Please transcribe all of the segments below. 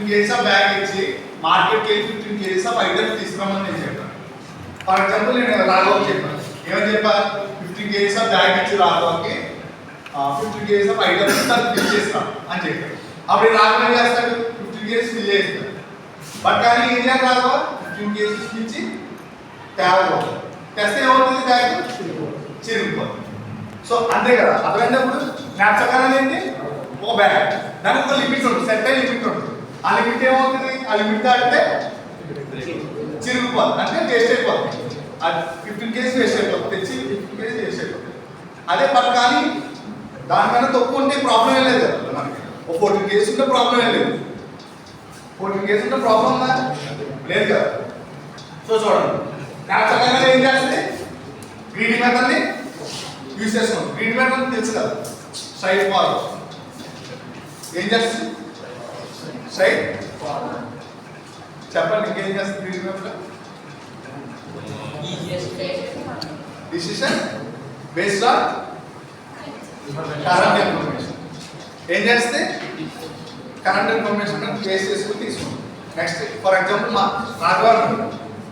15 kgs of bag ఇచ్చి మార్కెట్కి వెళ్ళి 15 kgs ఆఫ్ ఐటమ్స్ తీసుకురామని నేను చెప్పాను. ఫర్ ఎగ్జాంపుల్ నేను రాఘవకి చెప్పాను, ఏమని చెప్పాను, 15 kgs ఆఫ్ బ్యాగ్ ఇచ్చి రాఘవకి 15 kgs ఆఫ్ ఐటమ్స్ ఫిల్ చేస్తాం అని చెప్పాను. అప్పుడు రాఘవ ఏం చేస్తాడు, 15 kgs ఫిల్ చేస్తాడు. బట్ కానీ ఏం చేయాలి, రాఘవ 15 kgs ఇచ్చి తేవాలి, తెస్తే ఏమవుతుంది, బ్యాగ్ చిరిగిపోతుంది. సో అంతే కదా, అర్థమైనప్పుడు జ్ఞాపకం ఏంటి, ఒక బ్యాగ్ దానికి ఒక లిమిట్ ఉంటుంది, సెట్ అయ్యే లిమిట్ ఉంటుంది. ఆ లిమిట్ ఏమవుతుంది, ఆ లిమిట్ దాటితే చిరిగిపోతుంది, అంటే వేస్ట్ అయిపోతుంది. అది 15 kgs వేస్ట్ అయిపోతుంది, తెచ్చి 15 kgs వేస్ట్ అయిపోతుంది. అదే పని కానీ దానికన్నా తక్కువ ఉంటే ప్రాబ్లం ఏం లేదు కదా మనకి. ఒక 14 kgs ఉంటే ప్రాబ్లం ఏం లేదు. 14 kgs ఉంటే ప్రాబ్లం ఉందా, లేదు కదా. సో చూడండి, జ్ఞాపకంగా ఏం చేస్తుంది, గ్రీడీ మెథడ్ని యూజ్ చేస్తున్నాం. గ్రీడీ మెథడ్ తెలుసు కదా, స్ట్రైట్ ఫార్వర్డ్. ఏం చేస్తుంది, స్ట్రైట్ చెప్పండి, ఇంకేం చేస్తుంది greedy method? Decision based on current information. ఏం చేస్తే కరెంట్ ఇన్ఫర్మేషన్ బేస్ చేసుకుని తీసుకుంటాం. నెక్స్ట్ ఫర్ ఎగ్జాంపుల్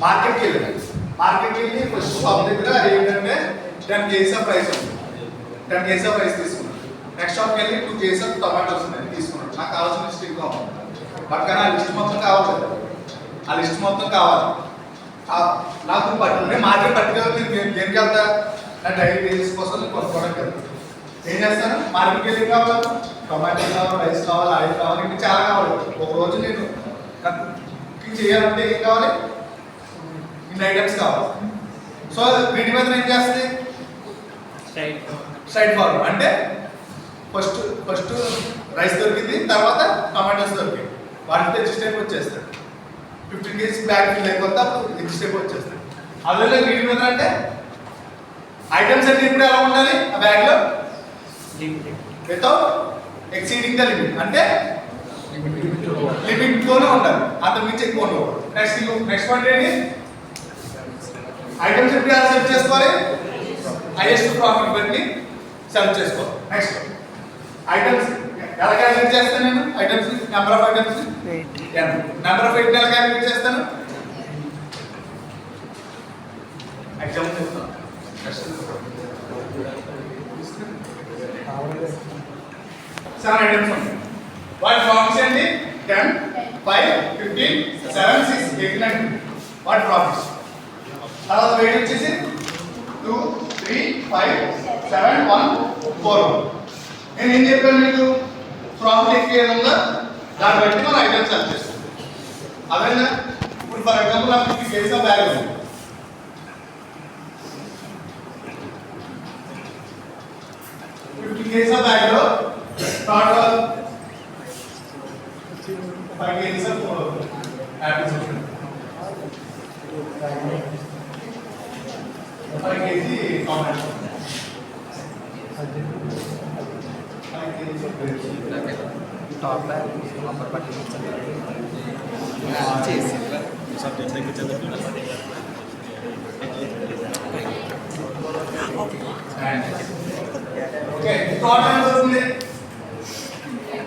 మార్కెట్కి వెళ్ళాను, మార్కెట్కి వెళ్ళి ఫస్ట్ షాప్ దగ్గర ఏంటంటే 10 kgs ఆఫ్ రైస్ ఉంది, 10 kgs ఆఫ్ రైస్ తీసుకున్నాను. నెక్స్ట్ షాప్కి వెళ్ళి 2 kgs ఆఫ్ టమాటోస్ ఉన్నాయి తీసుకున్నాను. నాకు కావాల్సిన లిస్ట్ ఇంకా ఉంది, బట్ కానీ ఆ లిస్ట్ మొత్తం కావాలి, ఆ లిస్ట్ మొత్తం కావాలి. నాకు మార్కెట్ పట్టుకెళ్ళి నేను దేనికి వెళ్తా, నా డైలీ బేసిస్ కోసం నేను కొనుక్కోవడానికి వెళ్తాను. ఏం చేస్తాను, మార్కెట్కి వెళ్ళి కావాలి, టొమాటో కావాలి, రైస్ కావాలి, ఆయిల్ కావాలి, ఇంకా చాలా కావాలి. ఒక రోజు నేను నాకు కుకింగ్ చేయాలంటే ఏం కావాలి, ఇన్ని ఐటమ్స్ కావాలి. సో వీటి మీద ఏం చేస్తుంది, స్ట్రైట్ ఫార్వర్డ్. అంటే ఫస్ట్ రైస్ దొరికింది, తర్వాత టొమాటోస్ దొరికింది, వాటితో ఎగ్జిట్ స్టెప్ వచ్చేస్తాడు. 15 kgs బ్యాగ్ ఫిల్ అయిపోతే అప్పుడు ఎగ్జిట్ స్టెప్ వచ్చేస్తాడు. అందులో వీటి మీద అంటే ఐటమ్స్ అన్ని ఇప్పుడు ఎలా ఉండాలి, ఆ బ్యాగ్లో వితౌట్ ఎక్సీడింగ్ ద లిమిట్, అంటే లిమిట్తోనే ఉండాలి, అంత మించి ఎక్కువ ఉండకూడదు. నెక్స్ట్ పాయింట్ ఏంటి, ఐటమ్స్ ఎప్పుడు ఎలా సెలెక్ట్ చేసుకోవాలి, హైయెస్ట్ ప్రాఫిట్ బట్టి సెలెక్ట్ చేసుకోవాలి. నెక్స్ట్ ఐటమ్స్ ఎలా క్యాలిక్యులేట్ చేస్తాను నేను, items number of items number of items ఎలా క్యాలిక్యులేట్ చేస్తాను, ఎగ్జాంపుల్ చెప్తాను. 7 ఐటమ్స్ ఉంటాయి, వాటి ప్రాఫిట్స్ ఏంటి, 10, 5, 15, 7, 6, 8, 9. వాటి ప్రాఫిట్స్ తర్వాత వెయిట్ వచ్చేసి 2, 3, 5, 7, 1, 4. నేను ఏం చెప్పాను మీకు, ప్రాఫిట్ ఎక్కువ ఏదన్నా దాన్ని బట్టి మనం ఐటమ్స్ సెలెక్ట్ చేస్తాం. అదేనా, ఇప్పుడు ఫర్ ఎగ్జాంపుల్ నాకు 50 kgs ఆఫ్ బ్యాగ్ ఉంది, 50 kgs ఆఫ్ బ్యాగ్లో టోటల్ 5 kgs ఆఫ్ యాపిల్స్ ఉంటాయి, 5 kg tomato, 5 kg top number పట్టి చేసి సబ్జెక్ట్ తగ్గించేది. ఓకే, టోటల్ ఎంత వస్తుంది,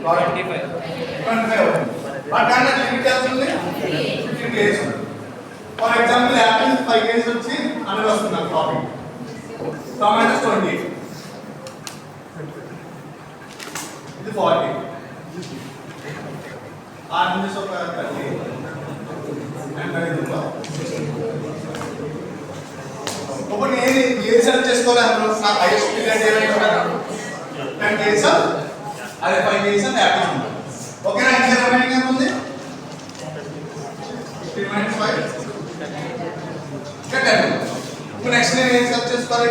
25. బట్ కానీ లిమిట్ ఎంత ఉంది, 15 kgs ఉంది. ఫర్ ఎగ్జాంపుల్ యాపిల్ 5 kgs వచ్చి 100 వస్తుంది నాకు ప్రాఫిట్, టొమాటోస్ 20, ఇది 40, ఆరెంజెస్ ఒక 30, ఇప్పుడు నేను ఏది సెలెక్ట్ చేసుకోవాలి, అందులో నాకు హైయెస్ట్ పీరియడ్ ఏమైనా 10 kgs అదే 5 kgs యాపిల్ ఉంది. ఓకేనా, ఇంకా రిమైనింగ్ ఎంత ఉంది, 15 - 5 ఇంకా 10. ఇప్పుడు నెక్స్ట్ నేను ఏం సెలెక్ట్ చేసుకోవాలి,